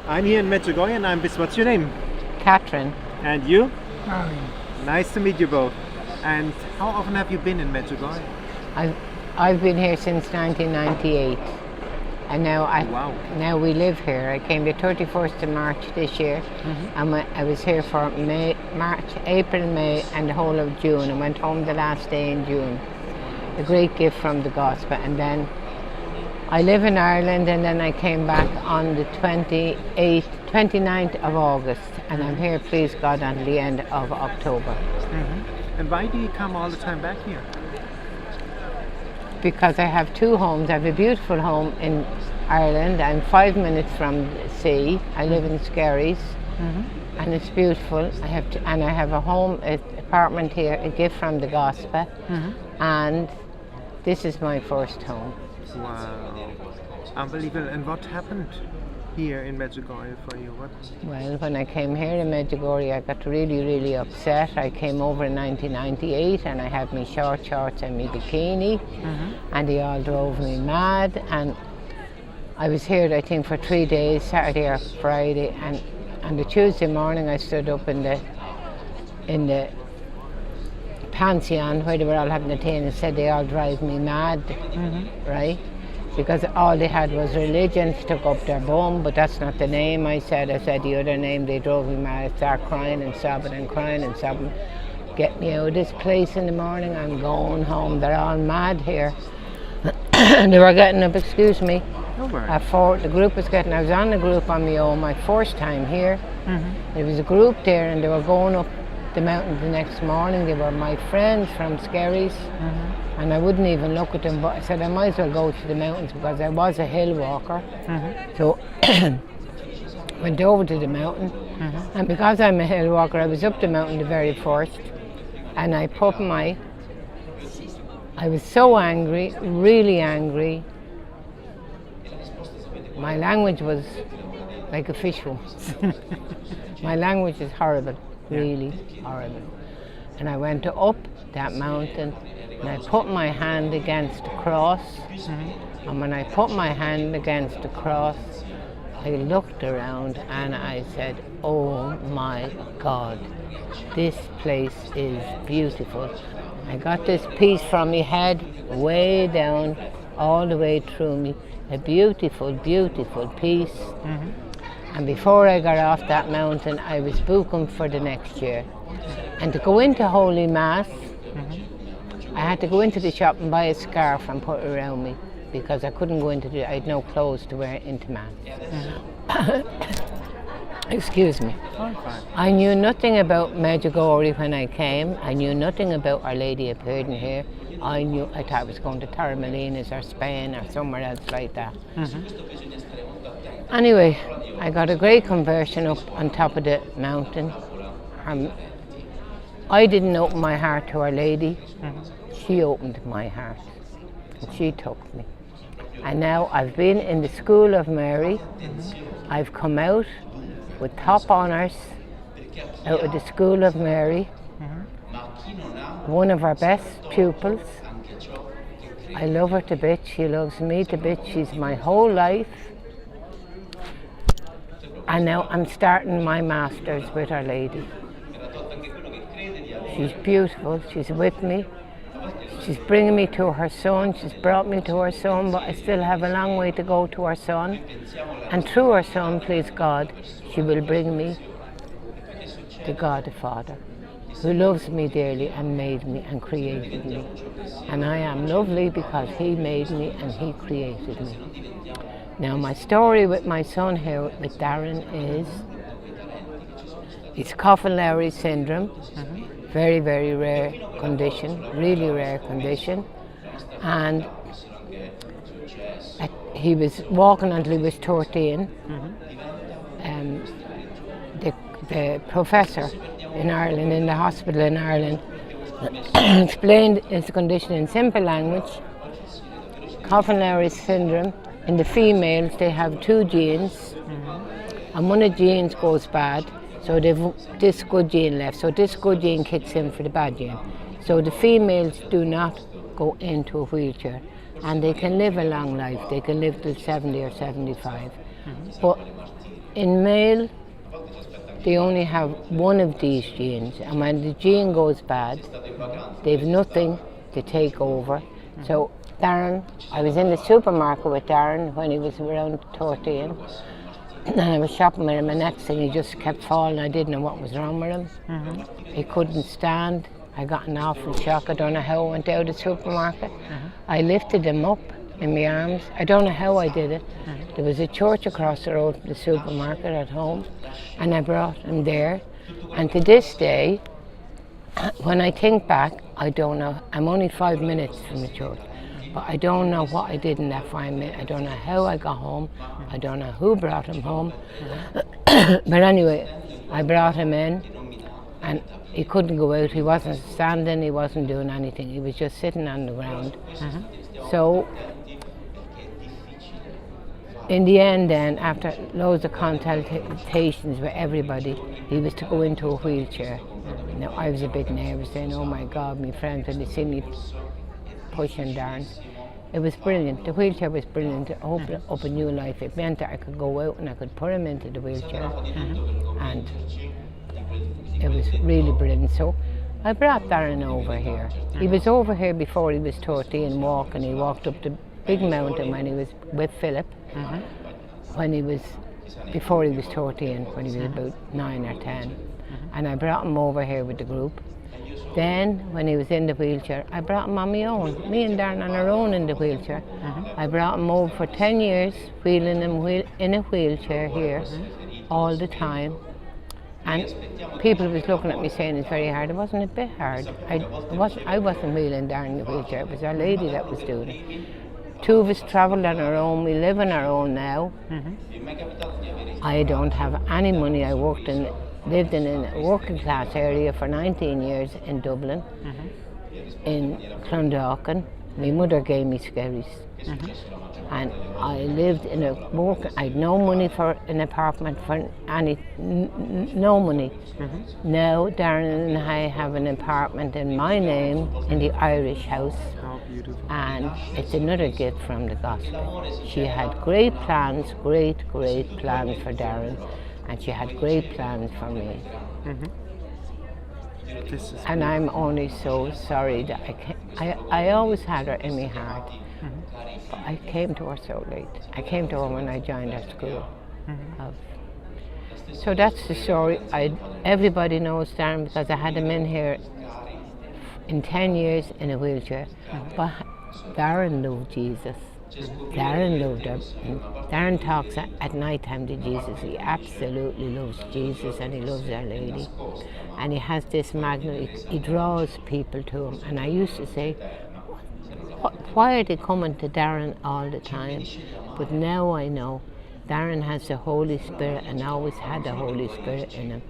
I'm here in Medjugorje and I'm with, what's your name? Catherine. And you? Darren. Nice to meet you both. And how often have you been in Medjugorje? I've been here since 1998, and now we live here. I came the 31st of March this year, and I was here for March, April, May, and the whole of June. I went home the last day in June. A great gift from the gospel, and then I live in Ireland, and then I came back on the 29th of August, and I'm here, please God, on the end of October. And why do you come all the time back here? Because I have two homes. I have a beautiful home in Ireland. I'm 5 minutes from the sea. I live in Skerries, and it's beautiful. I have a home, an apartment here, a gift from the gospel, and this is my first home. Wow, unbelievable. And what happened here in Medjugorje for you? Well, when I came here in Medjugorje, I got really, really upset. I came over in 1998 and I had my short shorts and my bikini, and they all drove me mad. And I was here, I think, for 3 days, Saturday or Friday, and on the Tuesday morning I stood up in the pension where they were all having a tea and said they all drive me mad, right? Because all they had was religion, stuck up their bum, but that's not the name. I said the other name, they drove me mad. I started crying and sobbing. Get me out of this place in the morning, I'm going home. They're all mad here. And they were getting up, excuse me, at 4, the group was getting, I was on the group on my own, my first time here. There was a group there and they were going up the mountain the next morning. They were my friends from Skerries, and I wouldn't even look at them, but I said I might as well go to the mountains because I was a hill walker. So went over to the mountain, and because I'm a hill walker, I was up the mountain the very first, and I was so angry, really angry. My language was like a fishbowl. My language is horrible. Really horrible. And I went up that mountain and I put my hand against the cross, and when I put my hand against the cross, I looked around and I said, oh my God, this place is beautiful. I got this piece from my head way down, all the way through me, a beautiful, beautiful piece. And before I got off that mountain, I was booking for the next year. And to go into Holy Mass, I had to go into the shop and buy a scarf and put it around me because I couldn't go into I had no clothes to wear into Mass. Excuse me. I knew nothing about Medjugorje when I came. I knew nothing about Our Lady appeared in here. I thought I was going to Torremolinos or Spain or somewhere else like that. Anyway, I got a great conversion up on top of the mountain. I didn't open my heart to Our Lady. She opened my heart and she took me. And now I've been in the School of Mary. I've come out with top honours out of the School of Mary. One of our best pupils. I love her to bits. She loves me to bits. She's my whole life. And now I'm starting my Masters with Our Lady. She's beautiful, she's with me. She's bringing me to her son, she's brought me to her son, but I still have a long way to go to her son. And through her son, please God, she will bring me to God the Father, who loves me dearly and made me and created me. And I am lovely because he made me and he created me. Now my story with my son here, with Darren, is it's Coffin-Lowry syndrome, very, very rare condition, really rare condition. And he was walking until he was 13. The professor in Ireland, in the hospital in Ireland, explained his condition in simple language. Coffin-Lowry syndrome. In the females, they have 2 genes, and one of the genes goes bad, so they've this good gene left. So this good gene kicks in for the bad gene. So the females do not go into a wheelchair, and they can live a long life. They can live till 70 or 75. But In male, they only have one of these genes, and when the gene goes bad, they've nothing to take over. So Darren, I was in the supermarket with Darren when he was around 13, and I was shopping with him, and next thing he just kept falling. I didn't know what was wrong with him. He couldn't stand. I got an awful shock. I don't know how I went out of the supermarket. I lifted him up in my arms. I don't know how I did it. There was a church across the road from the supermarket at home, and I brought him there. And to this day, when I think back, I don't know. I'm only 5 minutes from the church, but I don't know what I did in that 5 minutes. I don't know how I got home. I don't know who brought him home. But anyway, I brought him in, and he couldn't go out. He wasn't standing. He wasn't doing anything. He was just sitting on the ground. So in the end then, after loads of consultations with everybody, he was to go into a wheelchair. Now I was a bit nervous saying, oh my God, my friends, when they see me pushing Darren. It was brilliant. The wheelchair was brilliant. It opened up a new life. It meant that I could go out and I could put him into the wheelchair. And it was really brilliant. So I brought Darren over here. He was over here before he was 13 walking. He walked up the big mountain when he was with Philip, before he was 13, when he was about 9 or 10. And I brought him over here with the group. Then, when he was in the wheelchair, I brought him on my own. Me and Darren on our own in the wheelchair. I brought him over for 10 years, wheeling him in a wheelchair here all the time. And people was looking at me saying it's very hard. It wasn't a bit hard. I wasn't wheeling Darren in the wheelchair. It was our lady that was doing it. Two of us travelled on our own. We live on our own now. I don't have any money. I lived in a working class area for 19 years in Dublin, in Clondalkin. My mother gave me scaries. And I lived in I had no money for an apartment, for no money. Now Darren and I have an apartment in my name in the Irish house. How beautiful. And it's another gift from the gospel. She had great plans for Darren, and she had great plans for me. And I'm only so sorry that I always had her in my heart. But I came to her so late. I came to her when I joined her school. So that's the story. Everybody knows Darren because I had him in here in 10 years in a wheelchair. But Darren loved Jesus. Darren loved her. Darren talks at night time to Jesus. He absolutely loves Jesus, and he loves Our Lady. And he has this magnet. He draws people to him. And I used to say, why are they coming to Darren all the time? But now I know Darren has the Holy Spirit and always had the Holy Spirit in him.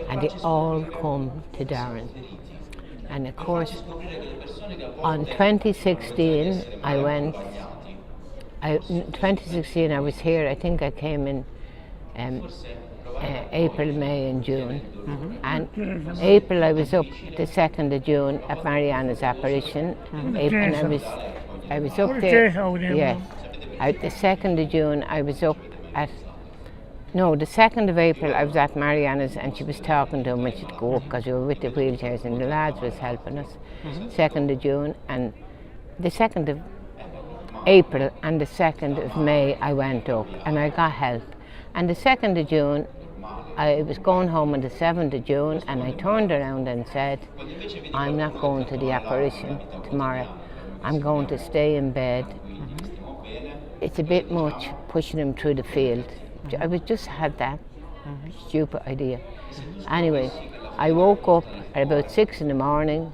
And they all come to Darren. And of course, on 2016, I was here. I think I came in April, May and June. And April I was up the 2nd of June at Mariana's apparition. And I was up there. Yes. The 2nd of June I was up at the 2nd of April I was at Mariana's, and she was talking to him when she'd go up because we were with the wheelchairs and the lads was helping us. 2nd of June and the 2nd of April and the 2nd of May I went up and I got help. And the 2nd of June I was going home on the 7th of June, and I turned around and said, I'm not going to the apparition tomorrow. I'm going to stay in bed. It's a bit much pushing him through the field. I just had that stupid idea. Anyway, I woke up at about 6 in the morning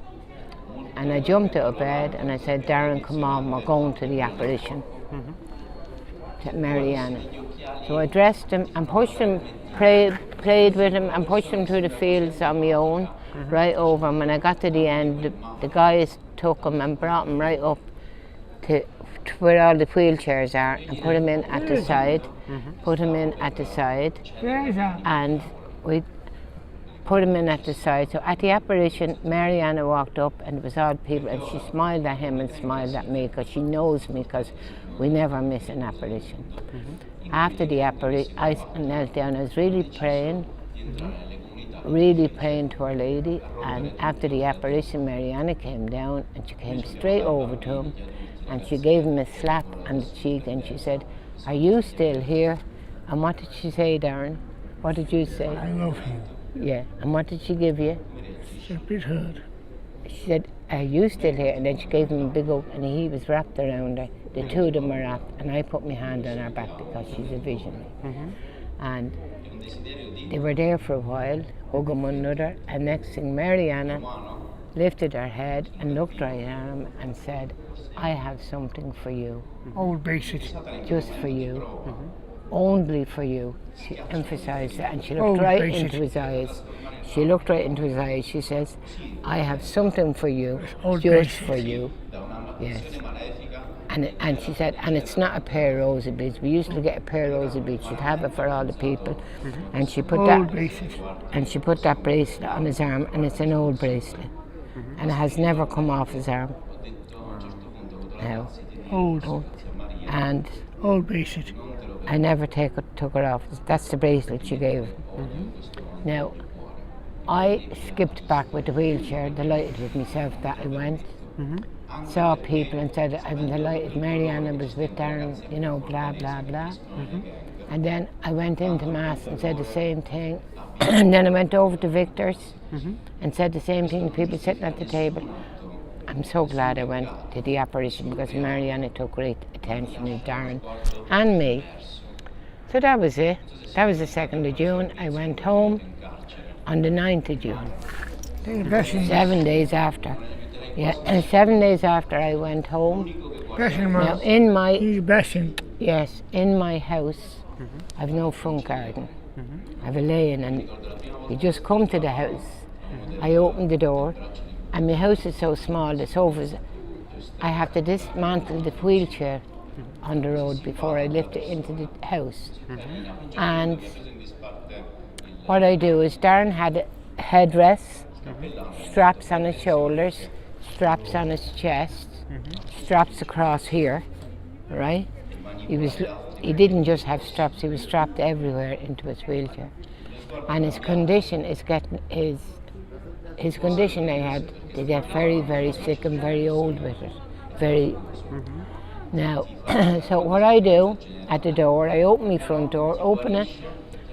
and I jumped out of bed and I said, Darren, come on, we're going to the apparition, to Mariana. So I dressed him and pushed him, played with him and pushed him through the fields on my own, right over him. When I got to the end, the guys took him and brought him right up to where all the wheelchairs are and put him in at the side, and we put him in at the side. So at the apparition, Mariana walked up and it was all people, and she smiled at him and smiled at me because she knows me, because we never miss an apparition. After the apparition, I knelt down. I was really praying to Our Lady. And after the apparition, Mariana came down and she came straight over to him and she gave him a slap on the cheek and she said, "Are you still here?" And what did she say, Darren? What did you say? I love him. Yeah. And what did she give you? It's a bit hurt. She said, "Are you still here?" And then she gave him a big hug and he was wrapped around her. The two of them were wrapped and I put my hand on her back because she's a visionary. And they were there for a while, hugging one another, and next thing Mariana lifted her head and looked right at him and said, "I have something for you, Old basic. just for you, only for you." She emphasized that and she looked Oh, right basic. into his eyes. She looked right into his eyes. She says, "I have something for you, Old just basic. for you." Yes. And she said, and it's not a pair of rosy beads. We used to get a pair of rosy beads. She'd have it for all the people. And she put Old that basic. and she put that bracelet on his arm, and it's an old bracelet. And it has never come off his arm. No. Old. And Old basic. I never took it off. That's the bracelet she gave him. Now, I skipped back with the wheelchair, delighted with myself that I went. Saw people and said, "I'm delighted Mariana was with Darren, you know, blah, blah, blah." And then I went into Mass and said the same thing. And then I went over to Victor's and said the same thing to people sitting at the table. I'm so glad I went to the apparition because Mariana took great attention to Darren and me. So that was it. That was the 2nd of June. I went home on the 9th of June. 7 days after. Yeah, and 7 days after I went home. Now in my in my house, I've no front garden. I've a lane, and you just come to the house. I open the door, and my house is so small. The sofas, I have to dismantle the wheelchair on the road before I lift it into the house. And what I do is Darren had a headdress, straps on his shoulders, straps on his chest, straps across here, right? He didn't just have straps, he was strapped everywhere into his wheelchair. And his condition is getting, his condition I had to get very, very sick and very old with it. Very. Now, so what I do at the door, I open my front door, open it,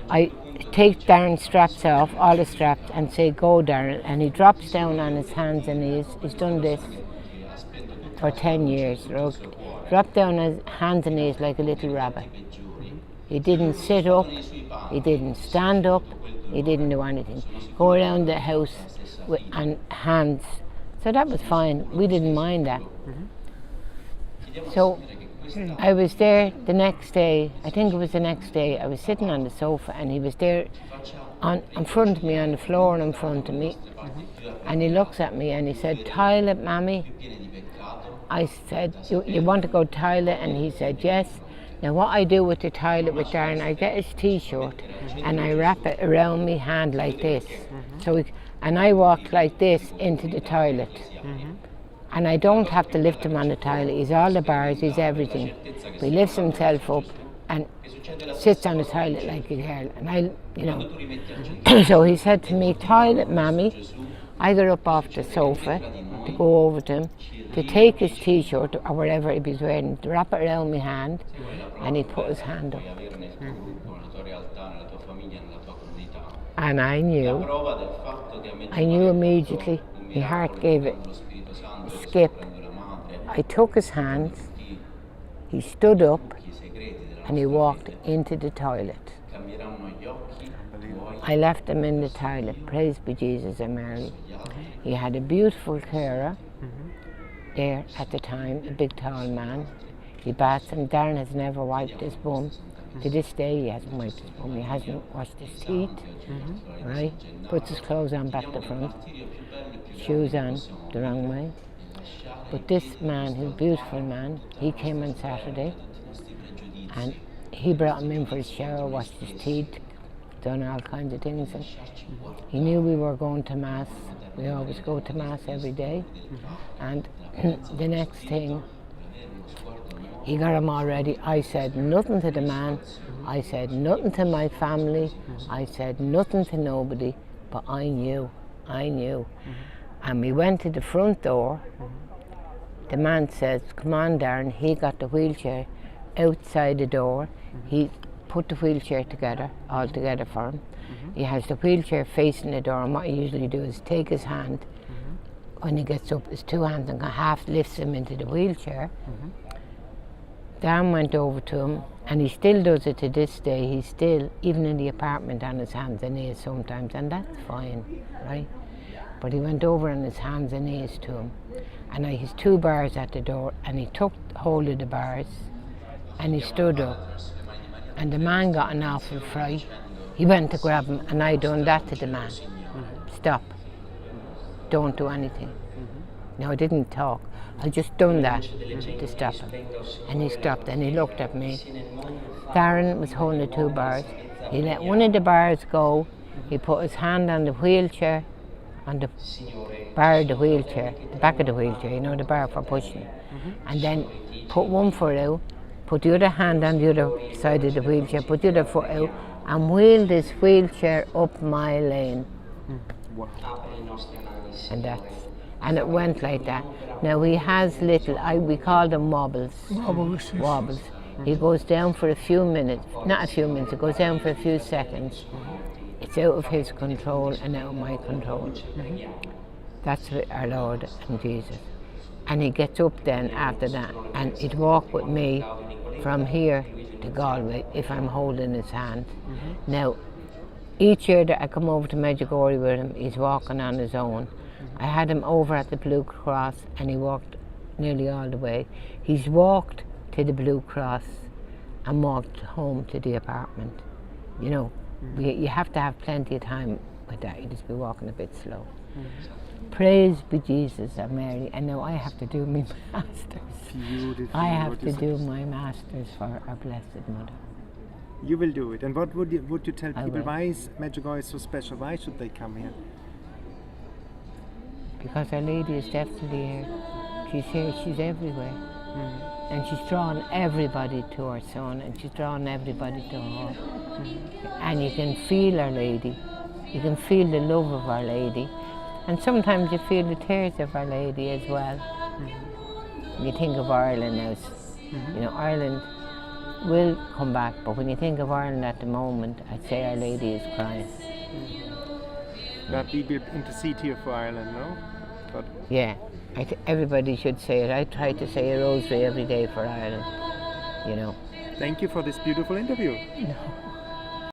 I take Darren's straps off, all the straps, and say, "Go, Darren," and he drops down on his hands and knees. He's done this for 10 years. Dropped down on his hands and knees like a little rabbit. He didn't sit up, he didn't stand up, he didn't do anything. Go around the house on hands. So that was fine, we didn't mind that. So I was there the next day, I think it was the next day, I was sitting on the sofa and he was there in front of me, on the floor in front of me. And he looks at me and he said, "Toilet, Mammy?" I said, you want to go toilet? And he said, "Yes." Now what I do with the toilet with Darren, I get his t-shirt and I wrap it around my hand like this. And I walk like this into the toilet. And I don't have to lift him on the toilet. He's all the bars, he's everything. He lifts himself up and sits on the toilet like a girl. And I, you know. So he said to me, "Toilet, Mammy." I got up off the sofa to go over to him, to take his t-shirt or whatever he was wearing, to wrap it around my hand, and he put his hand up. And I knew immediately, my heart gave it a skip. I took his hands, he stood up, and he walked into the toilet. I left him in the toilet, praise be Jesus and Mary. He had a beautiful carer there at the time, a big tall man. He baths him. Darren has never wiped his bum. To this day he hasn't wiped his bum, he hasn't washed his teeth, right? Puts his clothes on back to front, shoes on the wrong way. But this man, who's a beautiful man, he came on Saturday and he brought him in for his shower, washed his teeth, done all kinds of things. And he knew we were going to Mass. We always go to Mass every day. And the next thing, He got him all ready. I said nothing to the man. I said nothing to my family. I said nothing to nobody. But I knew. And we went to the front door. The man says, come on, Darren. He got the wheelchair outside the door. He put the wheelchair all together for him. He has the wheelchair facing the door, and what he usually do is take his hand, when he gets up, his two hands, and half lifts him into the wheelchair. Darren went over to him, and he still does it to this day. He's still, even in the apartment, on his hands and knees sometimes, and that's fine, right? But he went over on his hands and knees to him, and his 2 bars at the door, and he took hold of the bars, and he stood up, and the man got an awful fright. He went to grab him, and I done that to the man. Stop. Don't do anything. No, I didn't talk. I just done that to stop him. And he stopped, and he looked at me. Darren was holding the 2 bars. He let one of the bars go. He put his hand on the wheelchair, on the bar of the wheelchair, the back of the wheelchair, you know, the bar for pushing. And then put one foot out, put the other hand on the other side of the wheelchair, put the other foot out, and wheeled his wheelchair up my lane. Wow. And it went like that. Now he has little, we call them wobbles. Wobbles. He goes down for a few minutes, not a few minutes, it goes down for a few seconds. It's out of his control and out of my control. That's with our Lord and Jesus. And he gets up then after that, and he'd walk with me from here to Galway if I'm holding his hand. Now, each year that I come over to Medjugorje with him, he's walking on his own. I had him over at the Blue Cross, and he walked nearly all the way. He's walked to the Blue Cross and walked home to the apartment. You know, you have to have plenty of time with that. You just be walking a bit slow. Praise be Jesus and Mary. And now I have to do my masters. Beautiful. I have to do my masters for our Blessed Mother. You will do it. And what would you tell I people? will. Why is Medjugorje so special? Why should they come here? Because Our Lady is definitely here. She's here, she's everywhere. And she's drawing everybody to her Son, and she's drawing everybody to her. And you can feel Our Lady. You can feel the love of Our Lady. And sometimes you feel the tears of Our Lady as well. You think of Ireland now. You know, Ireland will come back, but when you think of Ireland at the moment, I'd say Our Lady is crying. But we will intercede here for Ireland, no? But Yeah, everybody should say it. I try to say a rosary every day for Ireland, you know. thank you for this beautiful interview. No.